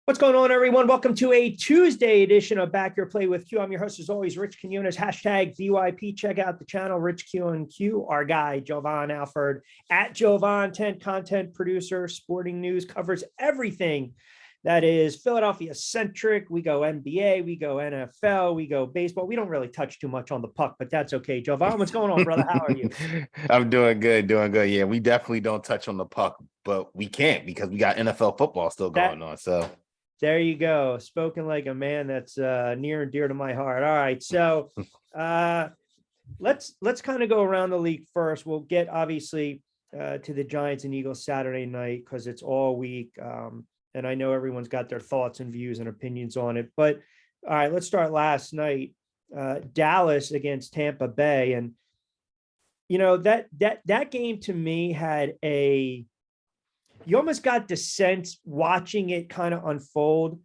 What's going on, everyone? Welcome to a Tuesday edition of Back Your Play with Q. I'm your host, as always, Rich Quinones, hashtag BYP. Check out the channel, Rich Q and Q. Our guy, Jovan Alford, at Jovan, 10 content producer, sporting news, covers everything that is Philadelphia-centric. We go NBA, we go NFL, we go baseball. We don't really touch too much on the puck, but that's okay. Jovan, what's going on, brother? How are you? I'm doing good. Yeah, we definitely don't touch on the puck, but we can't because we got NFL football still going on. So there you go. Spoken like a man that's near and dear to my heart. All right. So let's kind of go around the league first. We'll get obviously to the Giants and Eagles Saturday night because it's all week. And I know everyone's got their thoughts and views and opinions on it. But all right, let's start last night. Dallas against Tampa Bay. And you know, that game to me had you almost got the sense watching it kind of unfold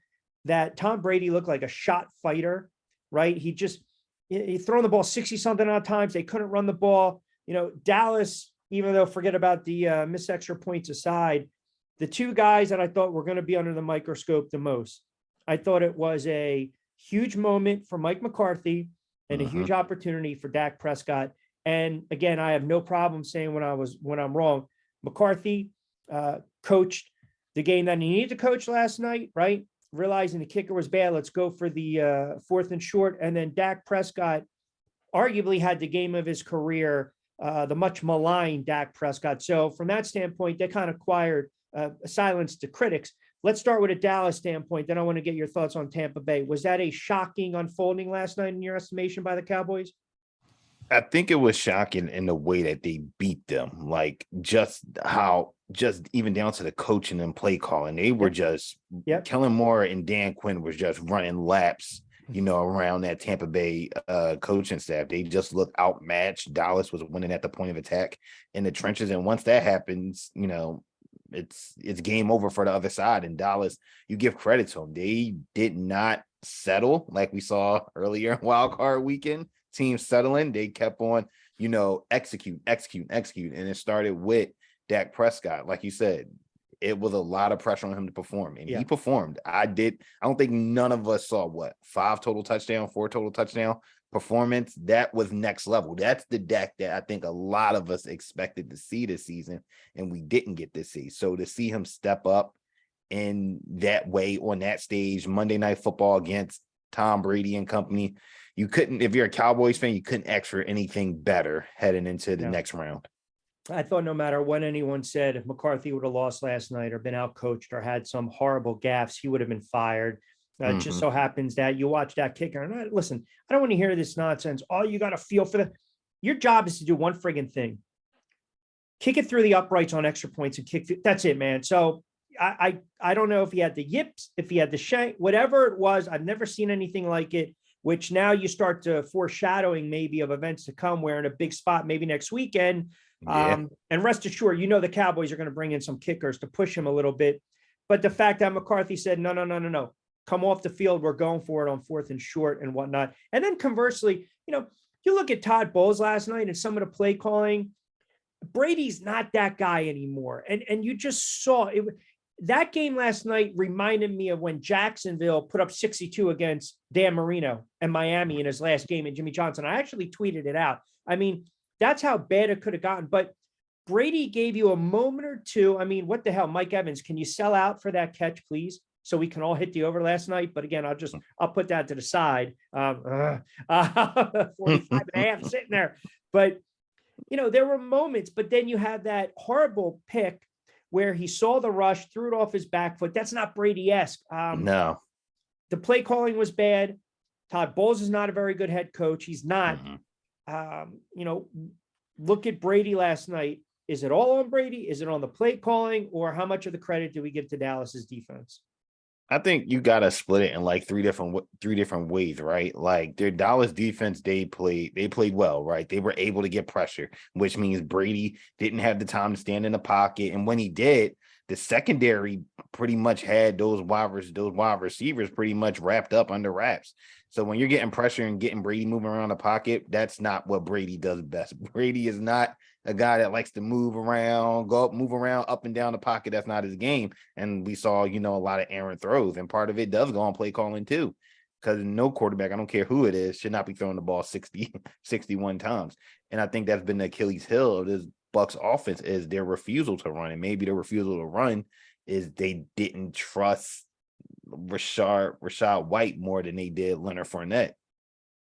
that Tom Brady looked like a shot fighter, right? He thrown the ball 60 something odd times. They couldn't run the ball. You know, Dallas, even though forget about the missed extra points aside, the two guys that I thought were going to be under the microscope the most, I thought it was a huge moment for Mike McCarthy and a huge opportunity for Dak Prescott. And again, I have no problem saying when I'm wrong. McCarthy coached the game that he needed to coach last night, right? Realizing the kicker was bad. Let's go for the fourth and short. And then Dak Prescott arguably had the game of his career, the much maligned Dak Prescott. So from that standpoint, they kind of acquired silence to critics. Let's start with a Dallas standpoint. Then I want to get your thoughts on Tampa Bay. Was that a shocking unfolding last night in your estimation by the Cowboys? I think it was shocking in the way that they beat them, like just even down to the coaching and play calling. They were just Kellen Moore and Dan Quinn was just running laps, around that Tampa Bay coaching staff. They just looked outmatched. Dallas was winning at the point of attack in the trenches. And once that happens, it's game over for the other side. And Dallas, you give credit to them. They did not settle like we saw earlier in Wildcard weekend. Teams settling, they kept on, execute. And it started with Dak Prescott. Like you said, it was a lot of pressure on him to perform. And he performed. I don't think none of us saw 4 total touchdown performance. That was next level. That's the Dak that I think a lot of us expected to see this season, and we didn't get to see. So to see him step up in that way on that stage, Monday Night Football against Tom Brady and company, you couldn't, if you're a Cowboys fan, you couldn't ask for anything better heading into the next round. I thought no matter what anyone said, if McCarthy would have lost last night or been outcoached or had some horrible gaffes, he would have been fired. It just so happens that you watch that kicker. And listen, I don't want to hear this nonsense. Oh, you got to feel for your job is to do one friggin' thing. Kick it through the uprights on extra points and that's it, man. So I don't know if he had the yips, if he had the shank, whatever it was. I've never seen anything like it, which now you start to foreshadowing maybe of events to come. We're in a big spot maybe next weekend. And rest assured, the Cowboys are going to bring in some kickers to push him a little bit. But the fact that McCarthy said, no, come off the field. We're going for it on fourth and short and whatnot. And then conversely, you look at Todd Bowles last night and some of the play calling. Brady's not that guy anymore. And you just saw it. That game last night reminded me of when Jacksonville put up 62 against Dan Marino and Miami in his last game and Jimmy Johnson. I actually tweeted it out. I mean, that's how bad it could have gotten. But Brady gave you a moment or two. I mean, what the hell, Mike Evans, can you sell out for that catch, please? So we can all hit the over last night. But again, I'll put that to the side. 45 and a half sitting there. But, there were moments, but then you had that horrible pick where he saw the rush, threw it off his back foot. That's not Brady-esque. No. The play calling was bad. Todd Bowles is not a very good head coach. He's not. Look at Brady last night. Is it all on Brady? Is it on the play calling? Or how much of the credit do we give to Dallas's defense? I think you got to split it in like three different ways, right? Like their Dallas defense, they played well, right? They were able to get pressure, which means Brady didn't have the time to stand in the pocket. And when he did, the secondary pretty much had those wide receivers pretty much wrapped up under wraps. So when you're getting pressure and getting Brady moving around the pocket, that's not what Brady does best. Brady is not a guy that likes to move around, move around up and down the pocket. That's not his game. And we saw, a lot of errant throws, and part of it does go on play calling too. Because no quarterback, I don't care who it is, should not be throwing the ball 61 times. And I think that's been the Achilles heel of this Bucs offense, is their refusal to run. And maybe their refusal to run is they didn't trust Rashad White more than they did Leonard Fournette.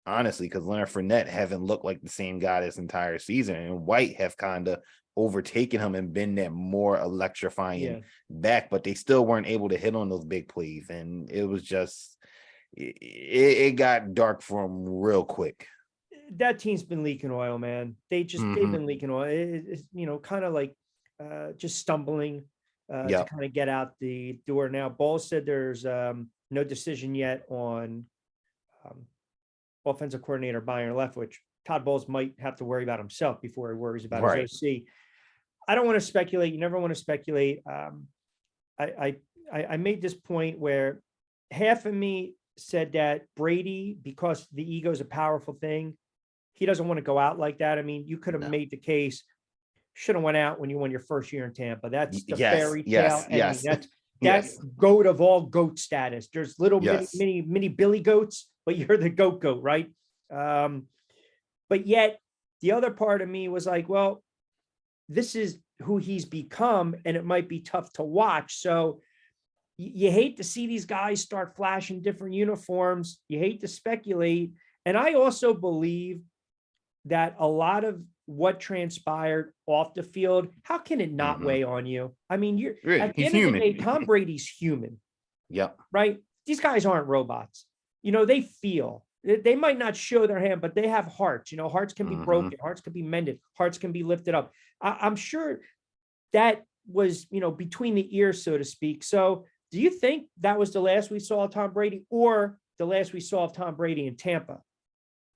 Honestly, because Leonard Fournette haven't looked like the same guy this entire season, and White have kind of overtaken him and been that more electrifying back, but they still weren't able to hit on those big plays. And it was just, it got dark for them real quick. That team's been leaking oil, man. They've been leaking oil. It's, kind of like just stumbling to kind of get out the door. Now, Ball said there's no decision yet on offensive coordinator Byron Leftwich. Todd Bowles might have to worry about himself before he worries about his OC. I don't want to speculate. You never want to speculate. I made this point where half of me said that Brady, because the ego is a powerful thing, he doesn't want to go out like that. I mean, you could have made the case, should have went out when you won your first year in Tampa. That's the fairy tale. That's goat of all goat status. There's little mini Billy goats, but you're the goat, right? But yet the other part of me was like, well, this is who he's become, and it might be tough to watch. So you hate to see these guys start flashing different uniforms. You hate to speculate. And I also believe that a lot of what transpired off the field, how can it not weigh on you? I mean, at the end of the day, Tom Brady's human. Yep. Right? These guys aren't robots. They feel. They might not show their hand, but they have hearts. Hearts can be broken. Hearts can be mended. Hearts can be lifted up. I'm sure that was, between the ears, so to speak. So do you think that was the last we saw of Tom Brady, or the last we saw of Tom Brady in Tampa?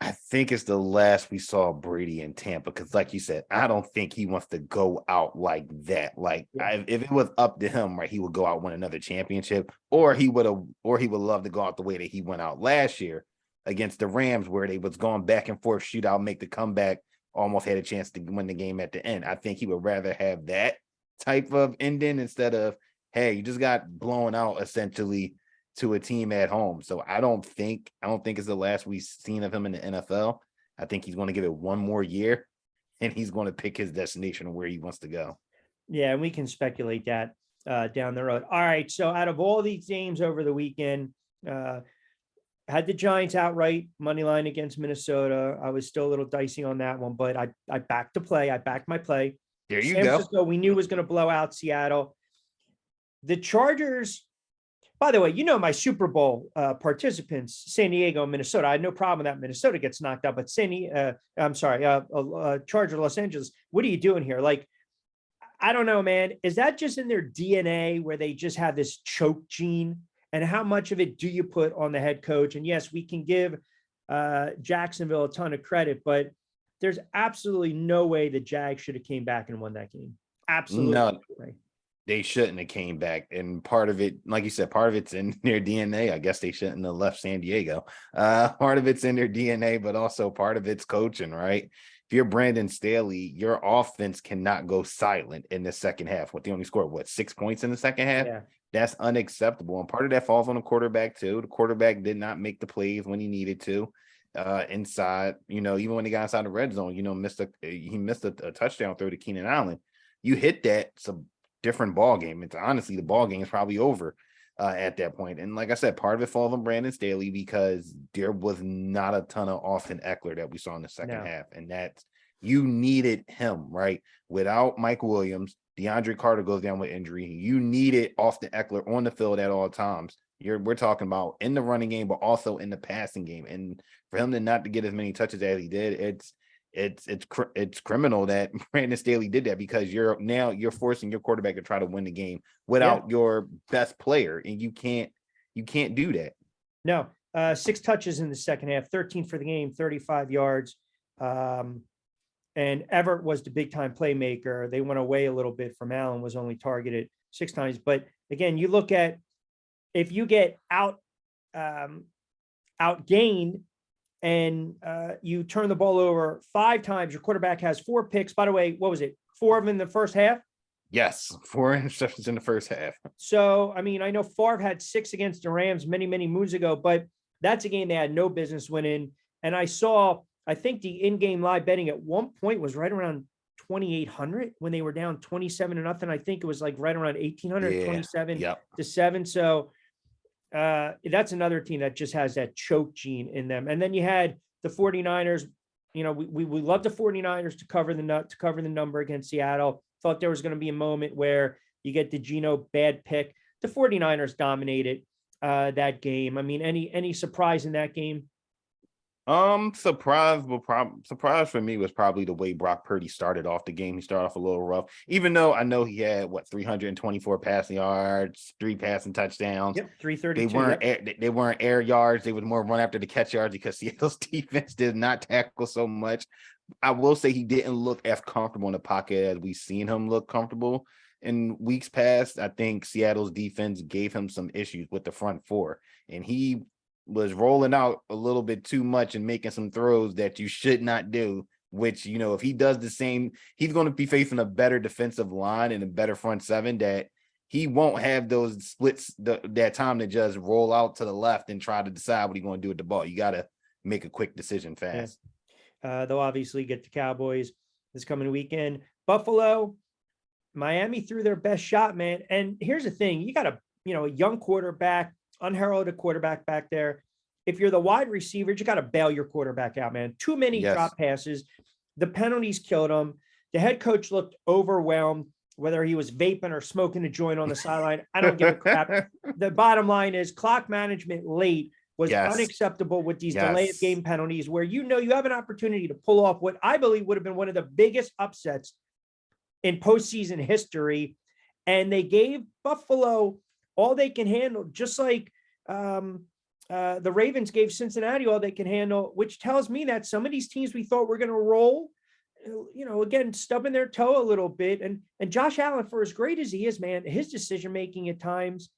I think it's the last we saw Brady in Tampa, because like you said, I don't think he wants to go out like that. If it was up to him, right, he would go out and win another championship, or he would love to go out the way that he went out last year against the Rams, where they was going back and forth, shootout, make the comeback, almost had a chance to win the game at the end. I think he would rather have that type of ending instead of, hey, you just got blown out essentially to a team at home. So I don't think it's the last we've seen of him in the NFL. I think he's going to give it one more year, and he's going to pick his destination where he wants to go. Yeah, and we can speculate that down the road. All right, so out of all these games over the weekend, had the Giants outright money line against Minnesota. I was still a little dicey on that one, but I backed the play. I backed my play. There you San go. Francisco, we knew was going to blow out Seattle. The Chargers, by the way, my Super Bowl participants, San Diego and Minnesota. I had no problem that Minnesota gets knocked out, but Charger Los Angeles, what are you doing here? I don't know, man. Is that just in their DNA where they just have this choke gene? And how much of it do you put on the head coach? And yes, we can give Jacksonville a ton of credit, but there's absolutely no way the Jags should have came back and won that game. Absolutely no way. They shouldn't have came back. And part of it, like you said, part of it's in their DNA. I guess they shouldn't have left San Diego. Part of it's in their DNA, but also part of it's coaching, right? If you're Brandon Staley, your offense cannot go silent in the second half. They only scored, 6 points in the second half? Yeah. That's unacceptable. And part of that falls on the quarterback too. The quarterback did not make the plays when he needed to. Inside, even when he got inside the red zone, he missed a touchdown throw to Keenan Allen. You hit that, it's a different ball game. It's honestly, the ball game is probably over at that point. And like I said, part of it falls on Brandon Staley, because there was not a ton of Austin Eckler that we saw in the second half. And that's, you needed him, right? Without Mike Williams, DeAndre Carter goes down with injury. You needed Austin Eckler on the field at all times. We're talking about in the running game, but also in the passing game. And for him not to get as many touches as he did, it's criminal that Brandon Staley did that, because you're forcing your quarterback to try to win the game without your best player, and you can't do that. No, 6 touches in the second half, 13 for the game, 35 yards. And Everett was the big time playmaker. They went away a little bit from Allen, was only targeted 6 times. But again, you look at, if you get outgained and you turn the ball over 5 times, your quarterback has 4 picks. By the way, what was it? 4 of them in the first half? Yes, 4 interceptions in the first half. So, I mean, I know Favre had 6 against the Rams many, many moons ago, but that's a game they had no business winning. And I think the in-game live betting at one point was right around 2,800 when they were down 27-0. I think it was like right around 1,800, 27-7. So that's another team that just has that choke gene in them. And then you had the 49ers. You know, we love the 49ers to cover the number against Seattle. Thought there was going to be a moment where you get the Geno bad pick. The 49ers dominated that game. I mean, any surprise in that game? Surprise for me was probably the way Brock Purdy started off the game. He started off a little rough, even though I know he had 324 passing yards, 3 passing touchdowns. Yep, 332. They weren't air yards. They would more run after the catch yards because Seattle's defense did not tackle so much. I will say he didn't look as comfortable in the pocket as we've seen him look comfortable in weeks past. I think Seattle's defense gave him some issues with the front 4, and he was rolling out a little bit too much and making some throws that you should not do, which, you know, if he does the same, he's going to be facing a better defensive line and a better front 7 that he won't have those splits, that time to just roll out to the left and try to decide what he's going to do with the ball. You got to make a quick decision fast. Yeah. They'll obviously get the Cowboys this coming weekend. Buffalo, Miami threw their best shot, man. And here's the thing. You got a young quarterback, unheralded quarterback back there. If you're the wide receiver, you got to bail your quarterback out, man. Too many drop passes. The penalties killed him. The head coach looked overwhelmed, whether he was vaping or smoking a joint on the sideline. I don't give a crap. The bottom line is clock management late was unacceptable with these delay of game penalties, where you have an opportunity to pull off what I believe would have been one of the biggest upsets in postseason history. And they gave Buffalo all they can handle, just like the Ravens gave Cincinnati all they can handle, which tells me that some of these teams we thought were going to roll, again, stubbing their toe a little bit. And Josh Allen, for as great as he is, man, his decision-making at times,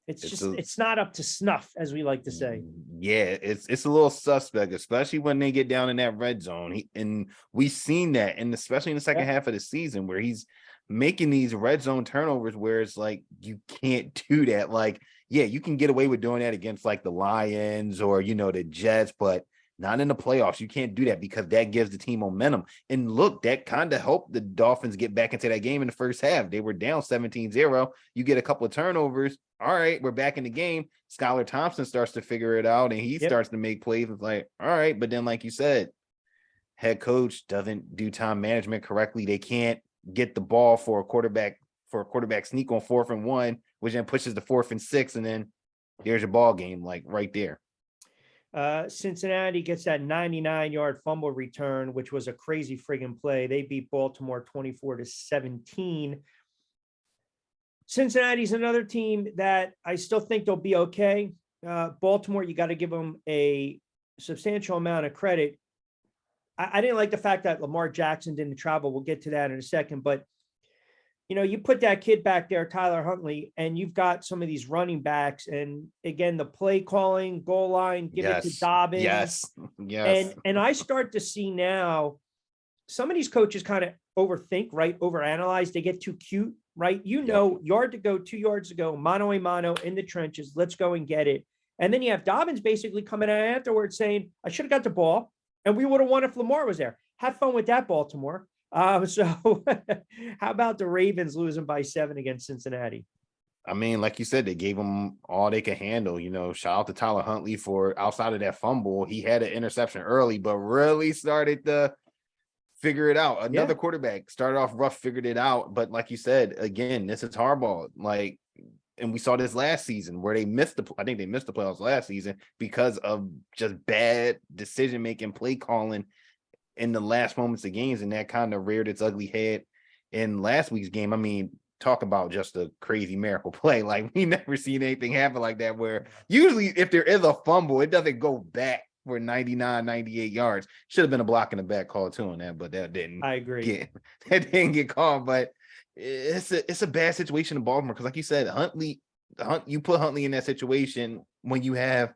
it's not up to snuff, as we like to say. Yeah, it's a little suspect, especially when they get down in that red zone. And we've seen that, and especially in the second half of the season, where he's making these red zone turnovers where it's like, you can't do that. Like, yeah, you can get away with doing that against like the Lions or, the Jets, but not in the playoffs. You can't do that because that gives the team momentum. And look, that kind of helped the Dolphins get back into that game in the first half. They were down 17-0. You get a couple of turnovers. All right, we're back in the game. Skylar Thompson starts to figure it out, and he starts to make plays. It's like, all right, but then like you said, head coach doesn't do time management correctly. They can't get the ball for a quarterback sneak on 4th and 1, which then pushes the 4th and 6, and then there's your ball game, like right there. Cincinnati gets that 99-yard fumble return, which was a crazy friggin' play. They beat Baltimore 24-17. Cincinnati's another team that I still think they'll be okay. Baltimore, you got to give them a substantial amount of credit. I didn't like the fact that Lamar Jackson didn't travel. We'll get to that in a second. But, you put that kid back there, Tyler Huntley, and you've got some of these running backs. And, again, the play calling, goal line, give it to Dobbins. Yes. And I start to see now some of these coaches kind of overthink, right? Overanalyze. They get too cute, right? Yard to go, 2 yards to go, mano a mano in the trenches. Let's go and get it. And then you have Dobbins basically coming out afterwards saying, I should have got the ball. And we would have won if Lamar was there. Have fun with that, Baltimore. So how about the Ravens losing by 7 against Cincinnati? I mean, like you said, they gave them all they could handle. Shout out to Tyler Huntley for outside of that fumble. He had an interception early, but really started to figure it out. Another quarterback started off rough, figured it out. But like you said, again, this is hardball. And we saw this last season where I think they missed the playoffs last season because of just bad decision-making, play calling in the last moments of games. And that kind of reared its ugly head in last week's game. I mean, talk about just a crazy miracle play. Like, we never seen anything happen like that, where usually if there is a fumble, it doesn't go back for 99, 98 yards. Should have been a block in the back call too on that, but that didn't. I agree. That didn't get called, but it's a bad situation in Baltimore because, like you said, you put Huntley in that situation when you have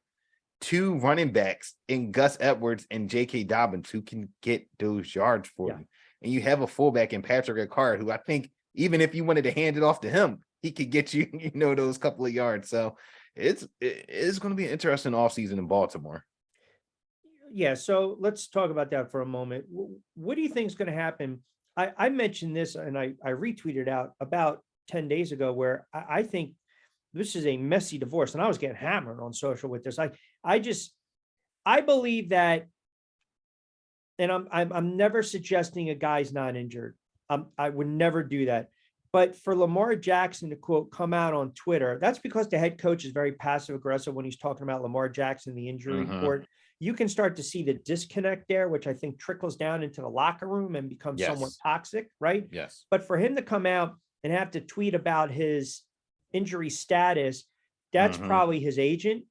two running backs in Gus Edwards and J.K. Dobbins who can get those yards for you. And you have a fullback in Patrick Ricard, who I think even if you wanted to hand it off to him, he could get you, those couple of yards. So it's going to be an interesting offseason in Baltimore. Yeah, so let's talk about that for a moment. What do you think is going to happen? I mentioned this and I retweeted out about 10 days ago where I think this is a messy divorce, and I was getting hammered on social with this. I believe that, and I'm never suggesting a guy's not injured. I would never do that. But for Lamar Jackson to quote come out on Twitter, that's because the head coach is very passive aggressive when he's talking about Lamar Jackson, the injury report. You can start to see the disconnect there, which I think trickles down into the locker room and becomes somewhat toxic, right? Yes. But for him to come out and have to tweet about his injury status, that's probably his agent.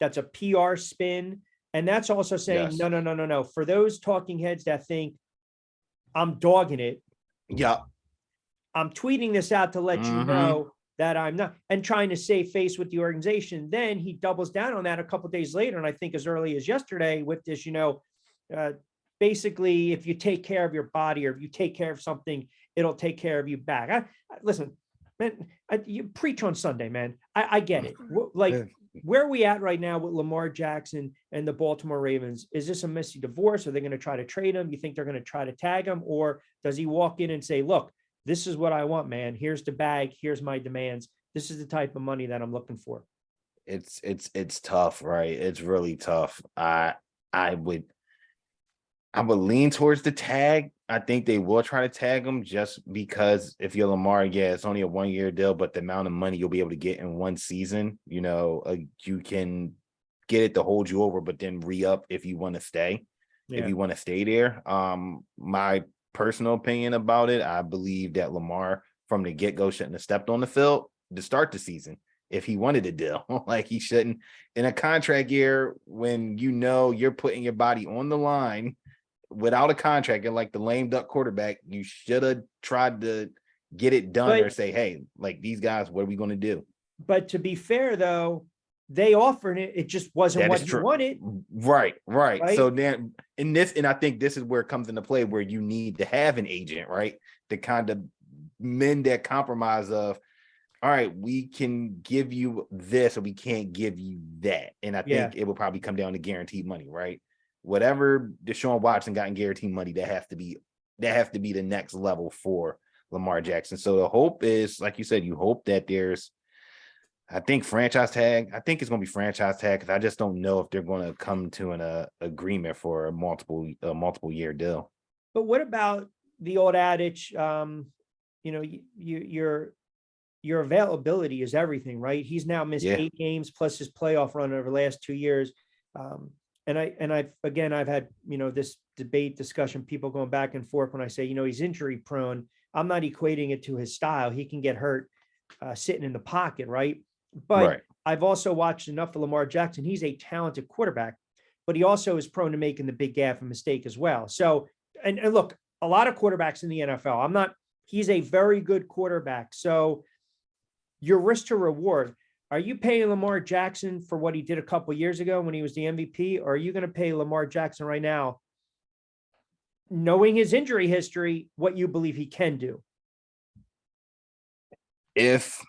That's a PR spin. And that's also saying, no. For those talking heads that think I'm dogging it. Yeah. I'm tweeting this out to let you know that I'm not, and trying to save face with the organization. Then he doubles down on that a couple of days later. And I think as early as yesterday with this, basically, if you take care of your body or if you take care of something, it'll take care of you back. Listen, man, you preach on Sunday, man. I get it. Where are we at right now with Lamar Jackson and the Baltimore Ravens? Is this a messy divorce? Are they going to try to trade him? You think they're going to try to tag him? Or does he walk in and say, look, this is what I want, man. Here's the bag. Here's my demands. This is the type of money that I'm looking for. It's tough, right? It's really tough. I would lean towards the tag. I think they will try to tag him just because if you're Lamar, it's only a 1-year deal, but the amount of money you'll be able to get in one season, you can get it to hold you over, but then re-up if you want to stay, if you want to stay there. My personal opinion about it, I believe that Lamar from the get-go shouldn't have stepped on the field to start the season. If he wanted a deal, like he shouldn't in a contract year when you're putting your body on the line without a contract and like the lame duck quarterback, you should have tried to get it done or say, hey, like these guys, what are we going to do? But to be fair, though, they offered it. It just wasn't what he wanted. Right. So then and I think this is where it comes into play where you need to have an agent, right? To kind of mend that compromise of, all right, we can give you this or we can't give you that. And I think it will probably come down to guaranteed money, right? Whatever Deshaun Watson got in guaranteed money, that have to be the next level for Lamar Jackson. So the hope is, like you said, you hope that there's, I think franchise tag. I think it's going to be franchise tag because I just don't know if they're going to come to an agreement for a multiple year deal. But what about the old adage? Your availability is everything, right? He's now missed 8 games plus his playoff run over the last 2 years. And I've had, this debate discussion, people going back and forth when I say, he's injury prone. I'm not equating it to his style. He can get hurt sitting in the pocket, right? But I've also watched enough of Lamar Jackson. He's a talented quarterback, but he also is prone to making the big gaffe and mistake as well. So, and look, a lot of quarterbacks in the NFL, he's a very good quarterback. So your risk to reward, are you paying Lamar Jackson for what he did a couple of years ago when he was the MVP? Or are you going to pay Lamar Jackson right now, knowing his injury history, what you believe he can do? If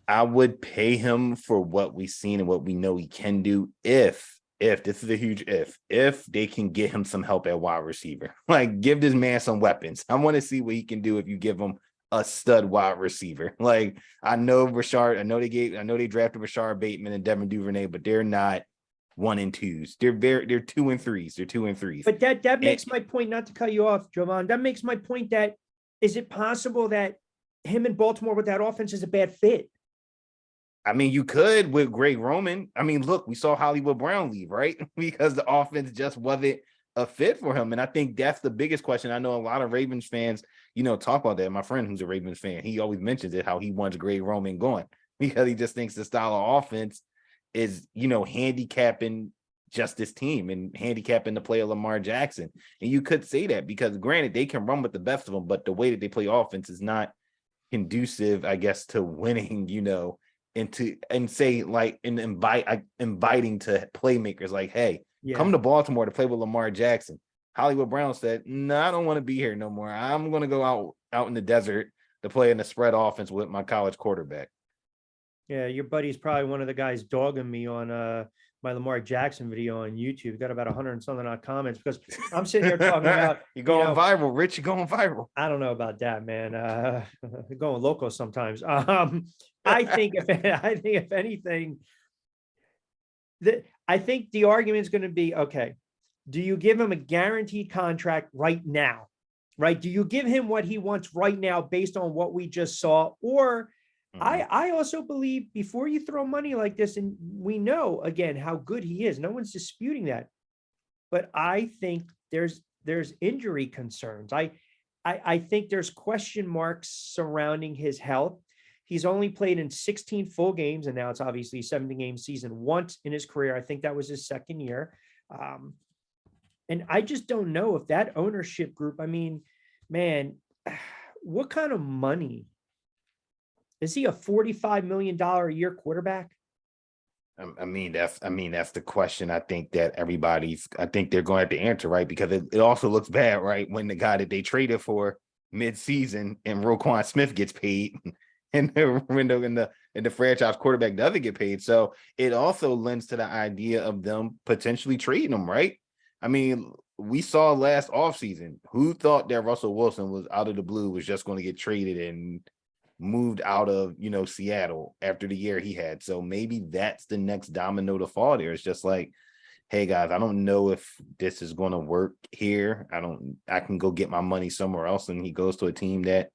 I would pay him for what we've seen and what we know he can do, if this is a huge if they can get him some help at wide receiver, like give this man some weapons. I want to see what he can do if you give him a stud wide receiver. Like I know they drafted Rashard Bateman and Devin Duvernay, but they're not 1 and 2s. They're 2 and 3s. They're 2 and 3s. But that makes my point, not to cut you off, Jovan. That makes my point that is it possible that him in Baltimore with that offense is a bad fit? I mean, you could with Greg Roman. I mean, look, we saw Hollywood Brown leave, right? Because the offense just wasn't a fit for him. And I think that's the biggest question. I know a lot of Ravens fans, talk about that. My friend who's a Ravens fan, he always mentions it, how he wants Greg Roman going because he just thinks the style of offense is, handicapping just this team and handicapping the play of Lamar Jackson. And you could say that because granted, they can run with the best of them, but the way that they play offense is not conducive, I guess, to winning, and say like and inviting to playmakers like, hey, Yeah. come to Baltimore to play with Lamar Jackson. Hollywood Brown said, no, I don't want to be here no more. I'm going to go out in the desert to play in the spread offense with my college quarterback. Yeah, your buddy's probably one of the guys dogging me on my Lamar Jackson video on YouTube. Got about 100 and something odd comments because I'm sitting here talking about you're going viral, Rich. You're going viral. I don't know about that, man. Going local sometimes. I think if anything, I think the argument is going to be, okay, do you give him a guaranteed contract right now? Right? Do you give him what he wants right now based on what we just saw? Or I also believe before you throw money like this, and we know again how good he is, no one's disputing that. But I think there's injury concerns. I think there's question marks surrounding his health. He's only played in 16 full games, and now it's obviously a 17-game season once in his career. I think that was his second year. And I just don't know if that ownership group, I mean, man, what kind of money? Is he a $45 million a year quarterback? I mean, that's the question. I think that I think they're going to have to answer, right? Because it also looks bad, right? When the guy that they traded for mid-season and Roquan Smith gets paid and the franchise quarterback doesn't get paid. So it also lends to the idea of them potentially trading him, right? I mean, we saw last offseason, who thought that Russell Wilson was out of the blue, was just going to get traded and moved out of, Seattle after the year he had. So maybe that's the next domino to fall there. It's just like, hey guys, I don't know if this is going to work here. I can go get my money somewhere else. And he goes to a team that,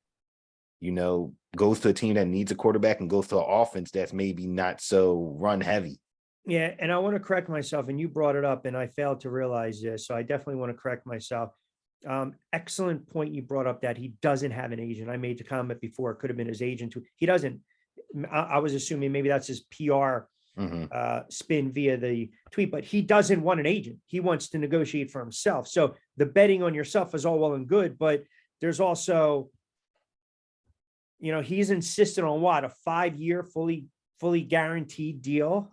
needs a quarterback and goes to an offense that's maybe not so run heavy. Yeah. And I want to correct myself, and you brought it up and I failed to realize this. So I definitely want to correct myself. Excellent point. You brought up that he doesn't have an agent. I made the comment before, it could have been his agent. He doesn't. I was assuming maybe that's his PR spin via the tweet, but he doesn't want an agent. He wants to negotiate for himself. So the betting on yourself is all well and good, but there's also, he's insistent on what, a 5-year fully guaranteed deal.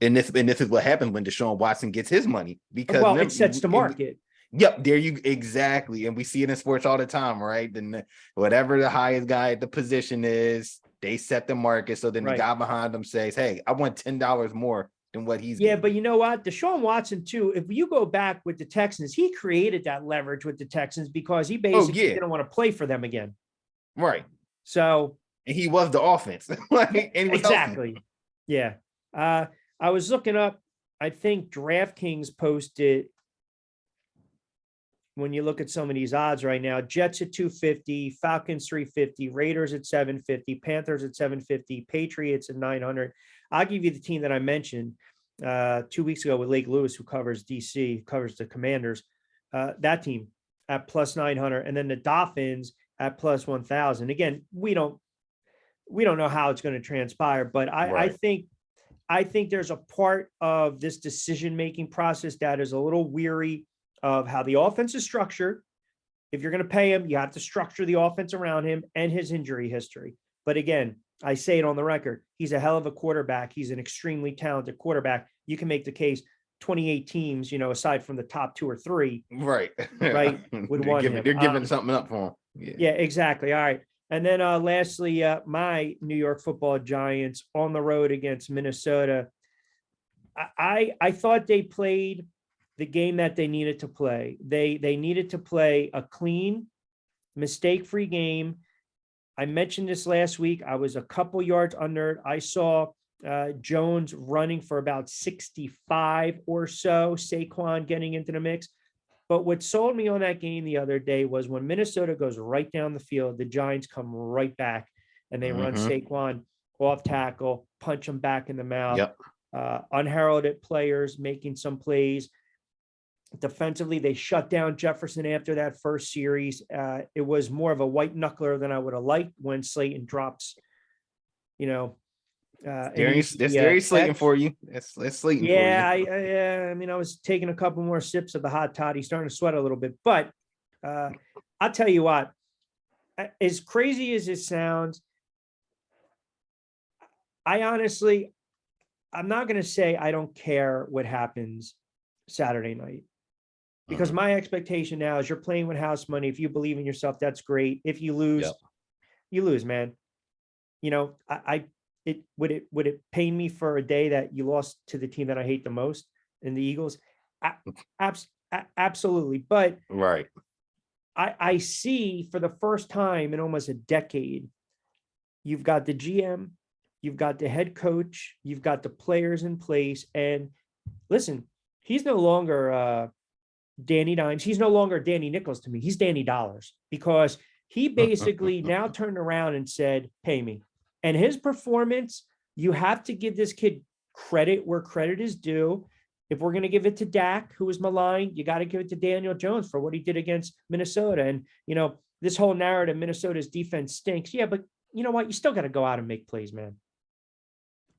And this is what happens when Deshaun Watson gets his money, because it sets the market. Yep, there you exactly. And we see it in sports all the time, right? Then whatever the highest guy at the position is, they set the market. So then the guy behind them says, hey, I want $10 more than what he's getting. But you know what? Deshaun Watson, too, if you go back with the Texans, he created that leverage with the Texans because he basically didn't want to play for them again. Right. So and he was the offense. Exactly. Yeah. I was looking up, I think DraftKings posted, when you look at some of these odds right now, Jets at 250, Falcons 350, Raiders at 750, Panthers at 750, Patriots at 900. I'll give you the team that I mentioned 2 weeks ago with Lake Lewis, who covers DC, covers the Commanders. That team at plus 900, and then the Dolphins at plus 1,000. Again, we don't know how it's going to transpire, but I think there's a part of this decision-making process that is a little weary of how the offense is structured. If you're going to pay him, you have to structure the offense around him and his injury history. But again, I say it on the record, he's a hell of a quarterback. He's an extremely talented quarterback. You can make the case 28 teams, aside from the top 2 or 3. Right. Would want him. They're giving something up for him. Yeah, exactly. All right. And then lastly, my New York Football Giants on the road against Minnesota. I thought they played the game that they needed to play. They needed to play a clean, mistake-free game. I mentioned this last week. I was a couple yards under it. I saw Jones running for about 65 or so, Saquon getting into the mix. But what sold me on that game the other day was when Minnesota goes right down the field, the Giants come right back and they run Saquon off tackle, punch him back in the mouth. Yep. Unheralded players making some plays. Defensively, they shut down Jefferson after that first series. It was more of a white knuckler than I would have liked when Slayton drops, Scary Slayton for you. That's Slayton for you. I mean, I was taking a couple more sips of the hot toddy, starting to sweat a little bit. But I'll tell you what, as crazy as it sounds, I honestly, I'm not going to say I don't care what happens Saturday night, because my expectation now is you're playing with house money. If you believe in yourself, that's great. If you lose, you lose, man. You know, it would it pain me for a day that you lost to the team that I hate the most in the Eagles? Absolutely. But right. I see for the first time in almost a decade, you've got the GM, you've got the head coach, you've got the players in place. And listen, he's no longer Danny Dimes. He's no longer Danny Nichols to me. He's Danny Dollars, because he basically now turned around and said, pay me. And his performance, you have to give this kid credit where credit is due. If we're going to give it to Dak, who was maligned, you got to give it to Daniel Jones for what he did against Minnesota. And, you know, this whole narrative, Minnesota's defense stinks. Yeah, but you know what? You still got to go out and make plays, man.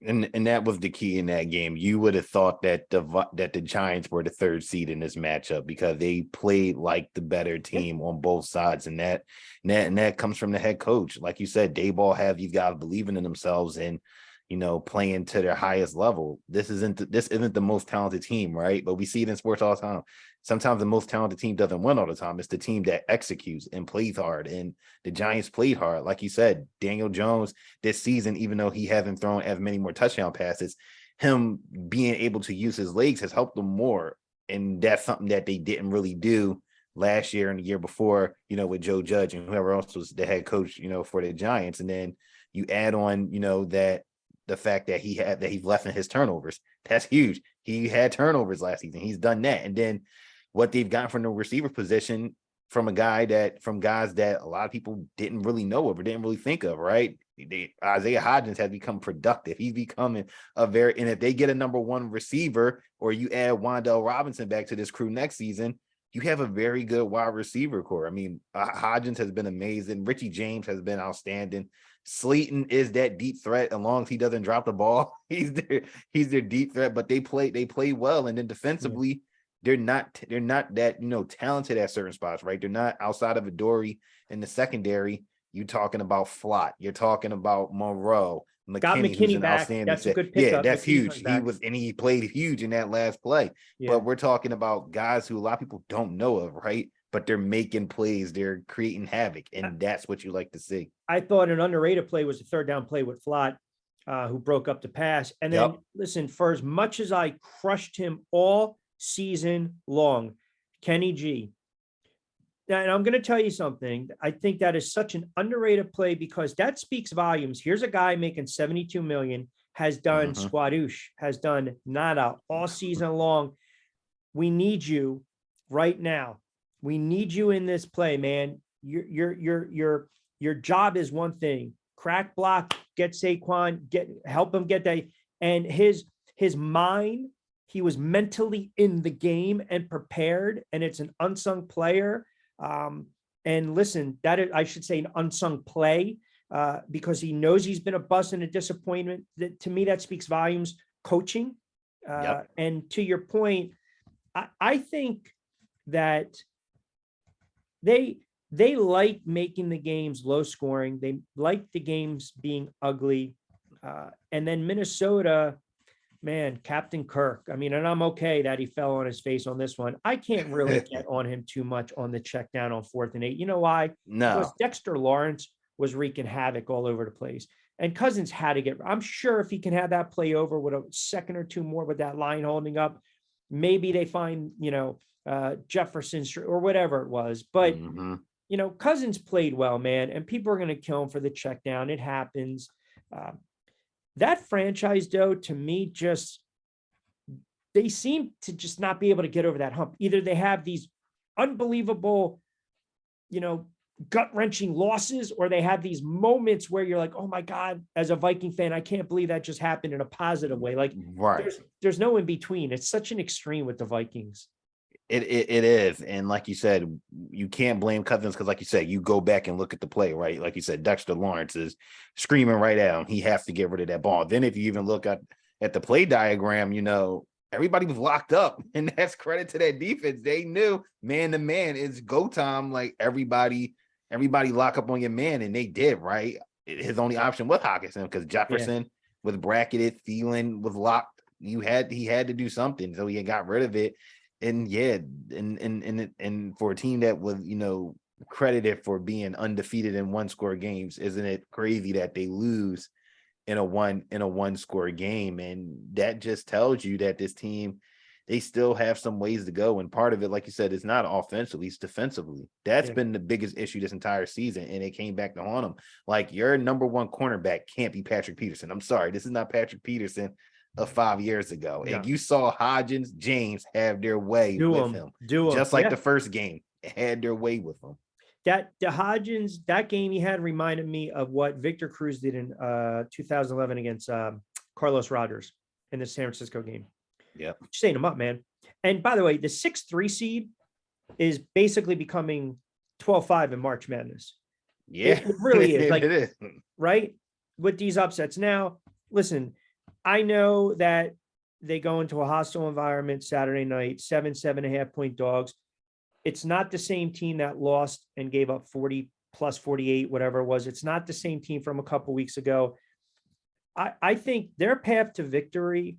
And that was the key in that game. You would have thought that the Giants were the third seed in this matchup because they played like the better team on both sides, and that comes from the head coach. Like you said, Daboll have these guys believing in themselves and, you know, playing to their highest level. This isn't the most talented team, right? But we see it in sports all the time. Sometimes the most talented team doesn't win all the time. It's the team that executes and plays hard. And the Giants played hard. Like you said, Daniel Jones this season, even though he hasn't thrown as many more touchdown passes, him being able to use his legs has helped them more. And that's something that they didn't really do last year and the year before, you know, with Joe Judge and whoever else was the head coach, you know, for the Giants. And then you add on, you know, that the fact that he's left in his turnovers. That's huge. He had turnovers last season. He's done that. And then what they've gotten from the receiver position from guys that a lot of people didn't really know of or didn't really think of, right? Isaiah Hodgins has become productive. He's becoming and if they get a number one receiver or you add Wan'Dale Robinson back to this crew next season, you have a very good wide receiver core. I mean, Hodgins has been amazing. Richie James has been outstanding. Slayton is that deep threat as long as he doesn't drop the ball. He's their deep threat, but they play well. And then defensively, they're not that, you know, talented at certain spots, right? They're not outside of Adoree in the secondary. You're talking about Flott. You're talking about Monroe. McKinney, who's an back. outstanding. That's a good pickup. Yeah, that's McKinney's huge. He played huge in that last play. Yeah. But we're talking about guys who a lot of people don't know of, right? But they're making plays, they're creating havoc, and that's what you like to see. I thought an underrated play was the third down play with Flott, who broke up the pass. And then listen, for as much as I crushed him all season long, Kenny G. Now, and I'm going to tell you something. I think that is such an underrated play because that speaks volumes. Here's a guy making $72 million, has done squadoosh, has done nada all season long. We need you right now. We need you in this play, man. Your job is one thing: crack block, get Saquon, help him get that. And his mind, he was mentally in the game and prepared. And it's an unsung player. And listen, I should say an unsung play because he knows he's been a bust and a disappointment. To me, that speaks volumes. Coaching, and to your point, I think that they like making the games low scoring. They like the games being ugly. And then Minnesota, man, Captain Kirk. I mean, and I'm okay that he fell on his face on this one. I can't really get on him too much on the check down on 4th and 8. You know why? No. Because Dexter Lawrence was wreaking havoc all over the place. And Cousins had to I'm sure if he can have that play over with a second or two more with that line holding up, maybe they find, you know, Jefferson or whatever it was. But, you know, Cousins played well, man, and people are going to kill him for the check down. It happens. That franchise, though, to me, they seem to just not be able to get over that hump. Either they have these unbelievable, you know, gut-wrenching losses, or they have these moments where you're like, oh my God, as a Viking fan, I can't believe that just happened in a positive way. Like, there's no in between. It's such an extreme with the Vikings. It is. And like you said, you can't blame Cousins because, like you said, you go back and look at the play, right? Like you said, Dexter Lawrence is screaming right at him. He has to get rid of that ball. Then if you even look at the play diagram, you know, everybody was locked up, and that's credit to that defense. They knew man to man is go time. Like everybody lock up on your man, and they did, right? His only option was Hockenson because Jefferson with bracketed, Thielen was locked. He had to do something, so he got rid of it. And yeah, and for a team that was, credited for being undefeated in one-score games, isn't it crazy that they lose in a one-score game? And that just tells you that this team, they still have some ways to go. And part of it, like you said, is not offensively, it's defensively. That's been the biggest issue this entire season, and it came back to haunt them. Like, your number one cornerback can't be Patrick Peterson. I'm sorry, this is not Patrick Peterson of 5 years ago. And you saw Hodgins, James have their way with him. Just like the first game, had their way with him. That the Hodgins, that game he had reminded me of what Victor Cruz did in 2011 against Carlos Rogers in the San Francisco game. Yeah. Staying him up, man. And by the way, the 6-3 seed is basically becoming 12-5 in March Madness. Yeah. It really is. Like, it is. Right? With these upsets. Now, listen, I know that they go into a hostile environment Saturday night, 7.5 point dogs. It's not the same team that lost and gave up 40 plus 48, whatever it was. It's not the same team from a couple weeks ago. I think their path to victory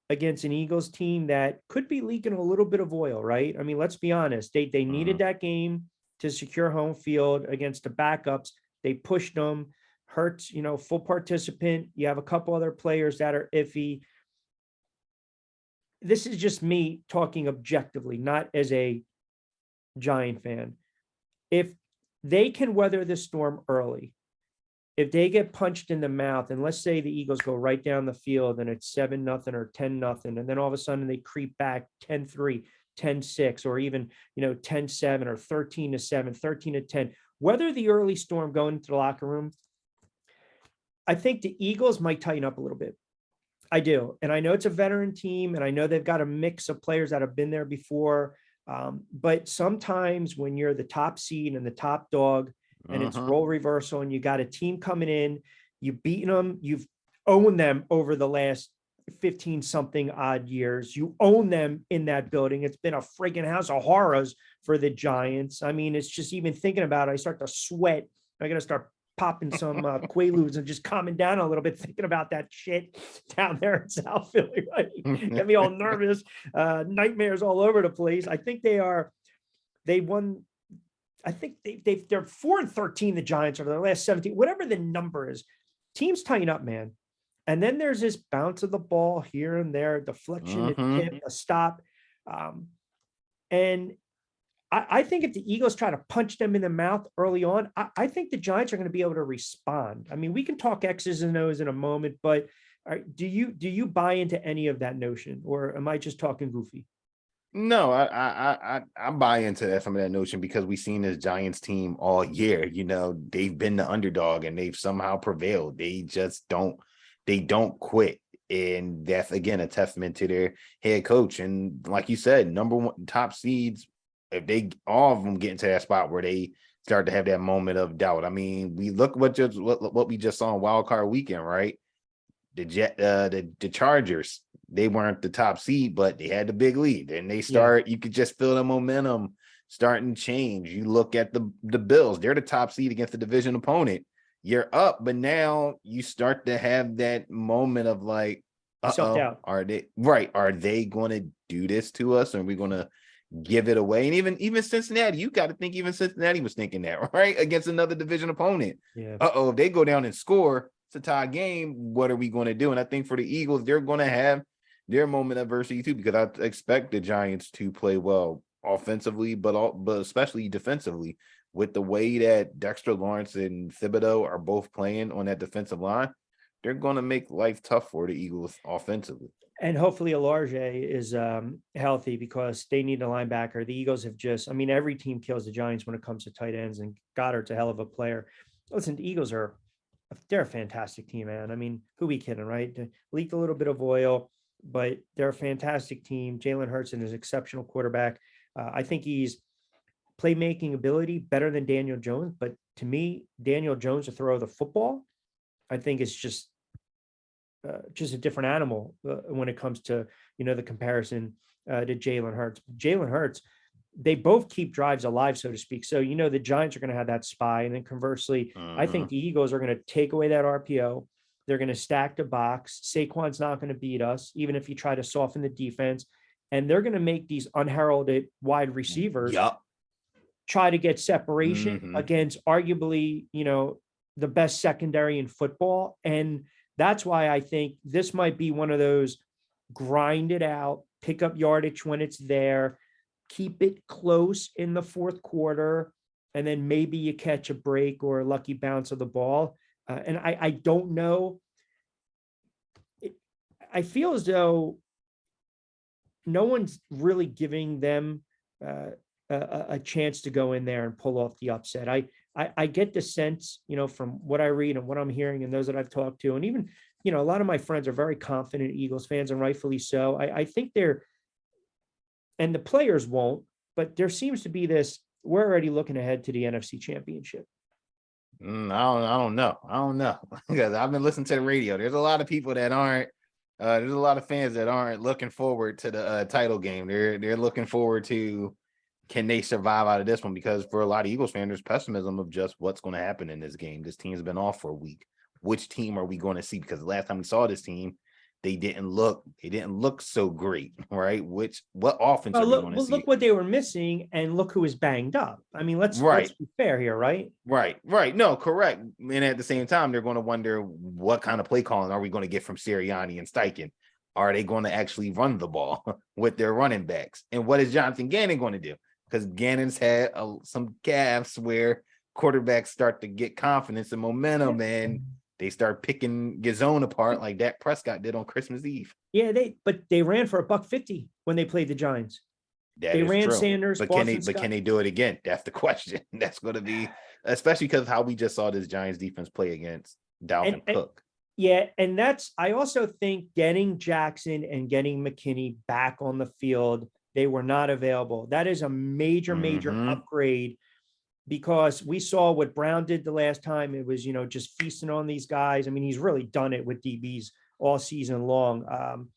against an Eagles team that could be leaking a little bit of oil, right? I mean, let's be honest. They needed that game to secure home field against the backups. They pushed them. Hurts, full participant. You have a couple other players that are iffy. This is just me talking objectively, not as a Giant fan. If they can weather the storm early, if they get punched in the mouth, and let's say the Eagles go right down the field and it's 7-0 or 10-0, and then all of a sudden they creep back 10-3, 10-6, or even 10-7 or 13-7, 13-10, weather the early storm going into the locker room, I think the Eagles might tighten up a little bit. I do. And I know it's a veteran team, and I know they've got a mix of players that have been there before. But sometimes when you're the top seed and the top dog, and it's role reversal, and you got a team coming in, you've beaten them, you've owned them over the last 15 something odd years. You own them in that building. It's been a friggin' house of horrors for the Giants. I mean, it's just, even thinking about it, I start to sweat. I got to start popping some Quaaludes and just calming down a little bit, thinking about that shit down there in South Philly, right? Get me all nervous, nightmares all over the place. I think they won. I think they're 4-13. The Giants are their last 17, whatever the number is. Teams tighten up, man. And then there's this bounce of the ball here and there, deflection, a tip, a stop. And I think if the Eagles try to punch them in the mouth early on, I think the Giants are going to be able to respond. I mean, we can talk X's and O's in a moment, but do you buy into any of that notion, or am I just talking goofy? No, I buy into some of that notion, because we've seen this Giants team all year. They've been the underdog and they've somehow prevailed. They just don't quit. And that's, again, a testament to their head coach. And like you said, number one top seeds, if they all of them get into that spot where they start to have that moment of doubt. I mean, we look what we just saw on Wildcard weekend, right? The Chargers, they weren't the top seed, but they had the big lead. And they you could just feel the momentum starting to change. You look at the Bills, they're the top seed against the division opponent. You're up, but now you start to have that moment of like, self-doubt. Are they going to do this to us? Or are we going to give it away? And even Cincinnati, you got to think even Cincinnati was thinking that, right? Against another division opponent. Yeah. If they go down and score, it's a tie game. What are we going to do? And I think for the Eagles, they're going to have their moment of adversity too, because I expect the Giants to play well offensively, but especially defensively, with the way that Dexter Lawrence and Thibodeau are both playing on that defensive line. They're going to make life tough for the Eagles offensively. And hopefully Alarge is healthy, because they need a linebacker. The Eagles have every team kills the Giants when it comes to tight ends, and Goddard's a hell of a player. Listen, the Eagles they're a fantastic team, man. I mean, who we kidding, right? They leaked a little bit of oil, but they're a fantastic team. Jalen Hurts is an exceptional quarterback. I think he's playmaking ability better than Daniel Jones, but to me, Daniel Jones to throw the football, I think is just a different animal when it comes to, the comparison to Jalen Hurts. Jalen Hurts, they both keep drives alive, so to speak. So, the Giants are going to have that spy. And then conversely, I think the Eagles are going to take away that RPO. They're going to stack the box. Saquon's not going to beat us, even if you try to soften the defense. And they're going to make these unheralded wide receivers try to get separation against arguably, the best secondary in football. And that's why I think this might be one of those grind it out, pick up yardage when it's there, keep it close in the fourth quarter, and then maybe you catch a break or a lucky bounce of the ball. And I don't know. I feel as though no one's really giving them a chance to go in there and pull off the upset. I get the sense, from what I read and what I'm hearing and those that I've talked to, and even, a lot of my friends are very confident Eagles fans, and rightfully so. I think and the players won't, but there seems to be this, we're already looking ahead to the NFC Championship. I don't know. Because I've been listening to the radio. There's a lot of people that aren't, there's a lot of fans that aren't looking forward to the title game. They're looking forward to, can they survive out of this one? Because for a lot of Eagles fans, there's pessimism of just what's going to happen in this game. This team's been off for a week. Which team are we going to see? Because the last time we saw this team, they didn't look so great, right? What offense are we going to see? Look what they were missing, and look who is banged up. I mean, let's be fair here, right? Right. No, correct. And at the same time, they're going to wonder what kind of play calling are we going to get from Sirianni and Steichen? Are they going to actually run the ball with their running backs? And what is Jonathan Gannon going to do? Because Gannon's had some gaffes where quarterbacks start to get confidence and momentum, and they start picking Gazone apart like Dak Prescott did on Christmas Eve. Yeah, they ran for $150 when they played the Giants. They ran true. Sanders, but can they do it again? That's the question. That's going to be, especially because how we just saw this Giants defense play against Dalvin Cook. And I also think getting Jackson and getting McKinney back on the field, they were not available. That is a major upgrade, because we saw what Brown did the last time. It was, just feasting on these guys. I mean, he's really done it with DBs all season long.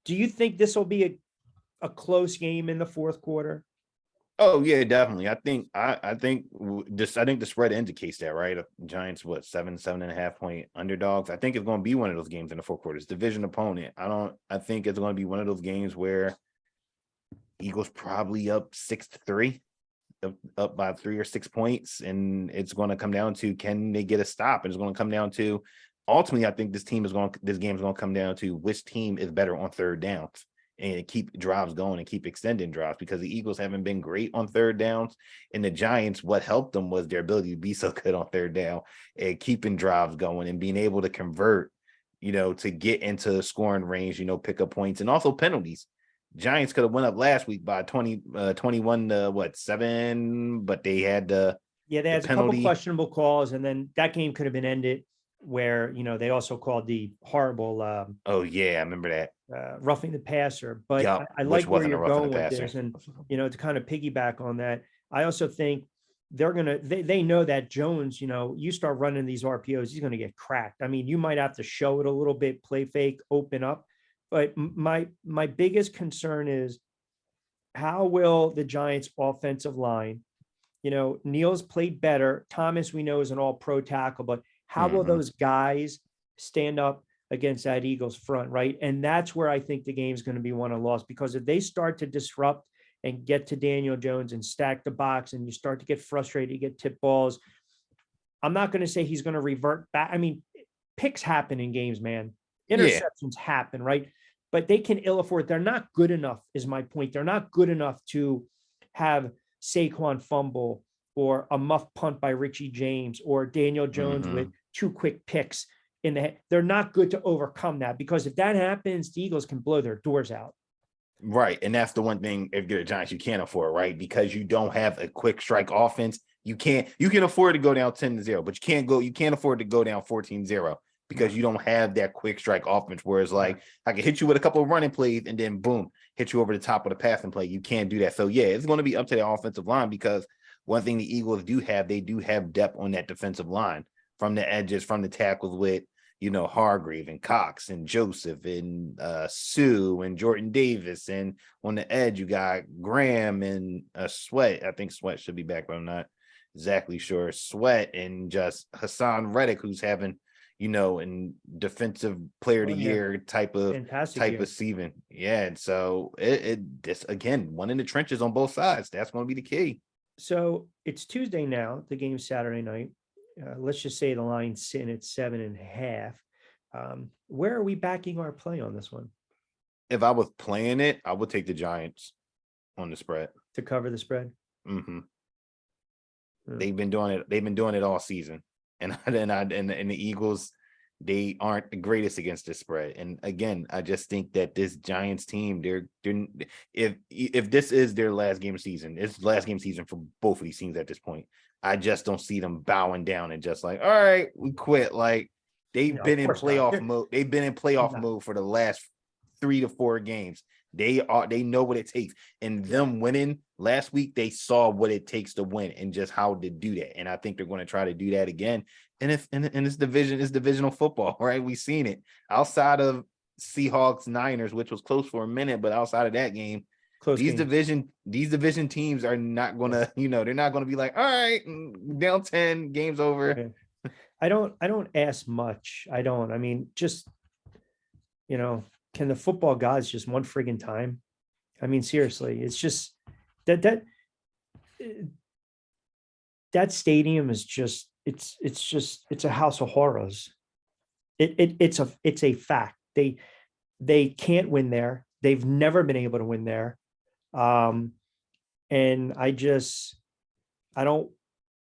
Do you think this will be a close game in the fourth quarter? Oh yeah, definitely. I think the spread indicates that, right? Giants, 7.5 point underdogs. I think it's going to be one of those games in the fourth quarter. It's division opponent. I think it's going to be one of those games where Eagles probably up 6-3. Up by 3 or 6 points, and it's going to come down to, can they get a stop? And it's going to come down to, ultimately, I think this game is going to come down to which team is better on third downs and keep drives going and keep extending drives, because the Eagles haven't been great on third downs, and the Giants, what helped them was their ability to be so good on third down and keeping drives going and being able to convert, to get into scoring range, pick up points, and also penalties. Giants could have went up last week by 21 to 7, but they had they had a couple questionable calls, and then that game could have been ended where, they also called the horrible I remember that roughing the passer. But I like where you're going with this, and to kind of piggyback on that, I also think they know that Jones, you start running these RPOs, he's going to get cracked. I mean, you might have to show it a little bit, play fake, open up. But my biggest concern is, how will the Giants offensive line, Neal's played better. Thomas, we know, is an all-pro tackle, but how will those guys stand up against that Eagles front, right? And that's where I think the game's going to be won or lost, because if they start to disrupt and get to Daniel Jones and stack the box, and you start to get frustrated, you get tip balls, I'm not going to say he's going to revert back. I mean, picks happen in games, man. Interceptions happen, right? But they can ill afford. They're not good enough, is my point. They're not good enough to have Saquon fumble or a muff punt by Richie James or Daniel Jones with 2 quick picks in the head. They're not good to overcome that, because if that happens, the Eagles can blow their doors out. Right. And that's the one thing, if you're the Giants, you can't afford, right? Because you don't have a quick strike offense. You can afford to go down 10-0, but you can't afford to go down 14-0. Because you don't have that quick strike offense, where it's like, I can hit you with a couple of running plays and then boom, hit you over the top of the passing play. You can't do that. So it's going to be up to the offensive line, because one thing the Eagles do have, they do have depth on that defensive line, from the edges, from the tackles with, Hargrave and Cox and Joseph and Sue and Jordan Davis. And on the edge, you got Graham and Sweat. I think Sweat should be back, but I'm not exactly sure. Sweat and just Hassan Reddick, who's having, and defensive player of the year type of season. Yeah. And so this again, one in the trenches on both sides. That's going to be the key. So it's Tuesday now. The game's Saturday night. Let's just say the line's sitting at 7.5. Where are we backing our play on this one? If I was playing it, I would take the Giants on the spread to cover the spread. Mm-hmm. They've been doing it. They've been doing it all season, and the Eagles, they aren't the greatest against the spread. And again, I just think that this Giants team, they're if this is their last game of season, it's last game of season for both of these teams at this point. I just don't see them bowing down and just like, all right, we quit. Like they've been in playoff mode. They've been in playoff mode for the last 3 to 4 games. They know what it takes. And them winning last week, they saw what it takes to win and just how to do that. And I think they're going to try to do that again. And if in this division is divisional football, right? We've seen it outside of Seahawks Niners, which was close for a minute, but outside of that game, these division teams are not going to, they're not going to be like, all right, down 10, game's over. Okay. I don't ask much. I mean, just, can the football gods just one friggin' time? I mean, seriously, it's just that stadium is just, it's a house of horrors. It's a fact. They can't win there. They've never been able to win there. And I don't,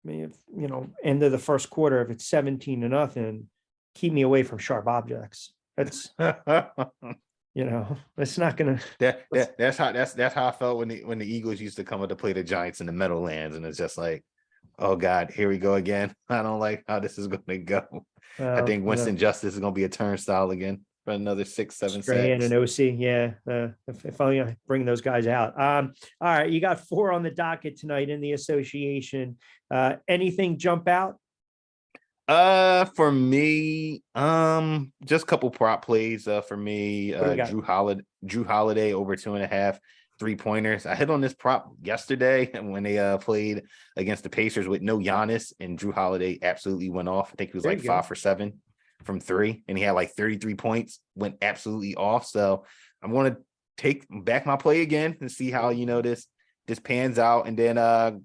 end of the first quarter, if it's 17-0, keep me away from sharp objects. That's, it's not gonna. That's how I felt when the Eagles used to come up to play the Giants in the Meadowlands, and it's just like, oh God, here we go again. I don't like how this is going to go. I think Winston Justice is going to be a turnstile again for another 6-7 sacks. And an OC, yeah. If I bring those guys out. All right, you got 4 on the docket tonight in the association. Anything jump out? For me, just a couple prop plays. For me, Drew Holiday over 2.5 3-pointers. I hit on this prop yesterday when they played against the Pacers with no Giannis, and Drew Holiday absolutely went off. I think he was like 5 for 7 from 3, and he had like 33 points. Went absolutely off. So I'm going to take back my play again and see how this pans out, and then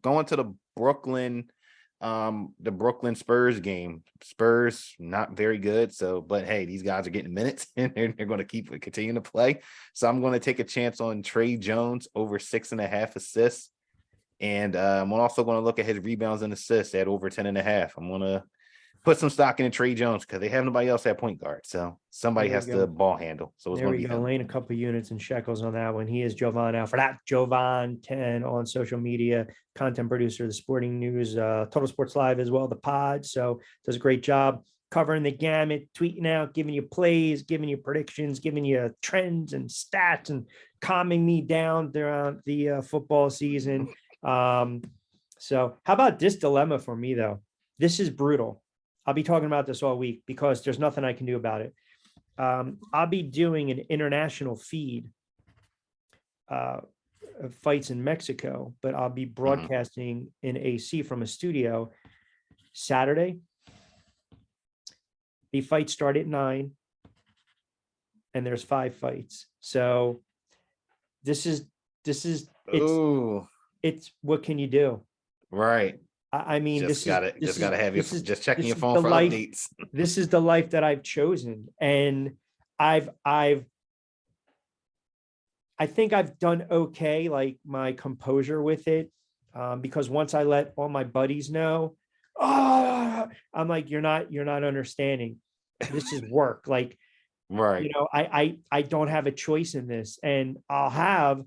going to the Brooklyn Spurs game. Spurs not very good. So, but hey, these guys are getting minutes and they're going to continue to play. So I'm going to take a chance on Trey Jones over 6.5 assists. And I'm also going to look at his rebounds and assists at over 10.5. I'm going to put some stock in Trey Jones because they have nobody else at point guard. So somebody has to ball handle. So it's there we go. Laying a couple units and shekels on that one. He is Jovan Alford, Jovan 10 on social media, content producer of the Sporting News, Total Sports Live as well, the pod. So does a great job covering the gamut, tweeting out, giving you plays, giving you predictions, giving you trends and stats, and calming me down throughout the football season. So how about this dilemma for me though? This is brutal. I'll be talking about this all week because there's nothing I can do about it. I'll be doing an international feed of fights in Mexico, but I'll be broadcasting in AC from a studio Saturday. The fights start at 9 and there's 5 fights. So it's what can you do? Right. I mean, just gotta have just checking your phone for updates. This is the life that I've chosen, and I think I've done okay, like my composure with it, because once I let all my buddies know, I'm like, you're not understanding. This is work, like, right? I don't have a choice in this, and I'll have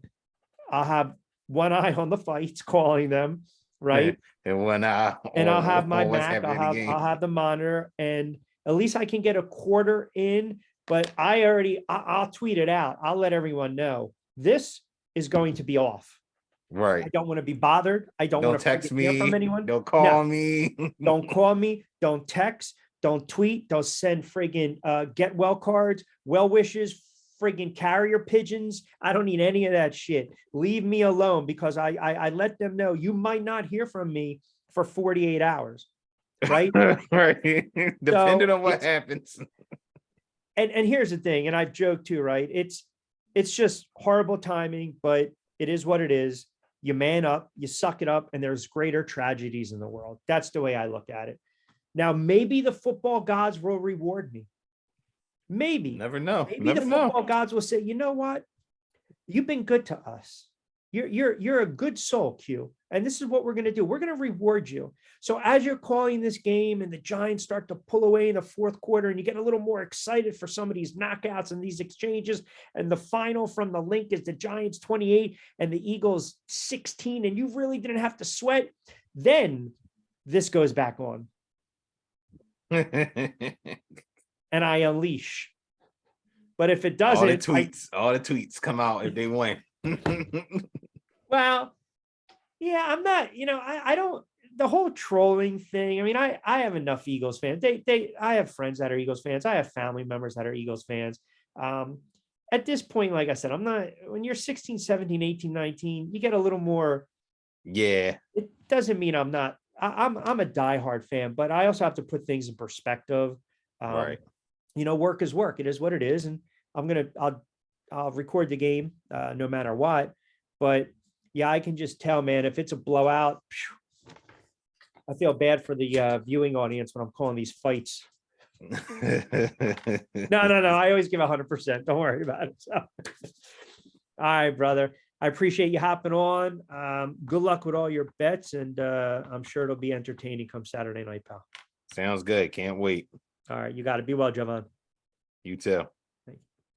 one eye on the fights, calling them. Right. And when I'll have my Mac, I'll have the monitor, and at least I can get a quarter in, but I'll tweet it out. I'll let everyone know this is going to be off. Right. I don't want to be bothered. I don't want to text me hear from anyone. Don't call me. Don't call me. Don't text. Don't tweet. Don't send friggin' get well cards, well wishes, friggin' carrier pigeons. I don't need any of that shit. Leave me alone, because I let them know you might not hear from me for 48 hours. right? Right. Depending on what happens. And here's the thing, and I've joked too, right? It's just horrible timing, but it is what it is. You man up, you suck it up, and there's greater tragedies in the world. That's the way I look at it. Now, maybe the football gods will reward me. Maybe. Never know. Maybe the football gods will say, you know what? You've been good to us. You're a good soul, Q. And this is what we're going to do. We're going to reward you. So as you're calling this game and the Giants start to pull away in the fourth quarter and you get a little more excited for some of these knockouts and these exchanges, and the final from the link is the Giants 28 and the Eagles 16, and you really didn't have to sweat, then this goes back on. And I unleash. But if it doesn't, all the tweets come out if they win. Well, yeah, I'm not, I don't, the whole trolling thing. I mean, I have enough Eagles fans. I have friends that are Eagles fans. I have family members that are Eagles fans. At this point, like I said, I'm not, when you're 16, 17, 18, 19, you get a little more. Yeah. It doesn't mean I'm not, I'm a diehard fan, but I also have to put things in perspective. Right. Work is work. It is what it is. And I'll record the game no matter what. But yeah, I can just tell, man, if it's a blowout, I feel bad for the viewing audience when I'm calling these fights. No. I always give 100%. Don't worry about it. So. All right, brother. I appreciate you hopping on. Good luck with all your bets, and I'm sure it'll be entertaining come Saturday night, pal. Sounds good. Can't wait. All right. You got to be well, Jovan. You too.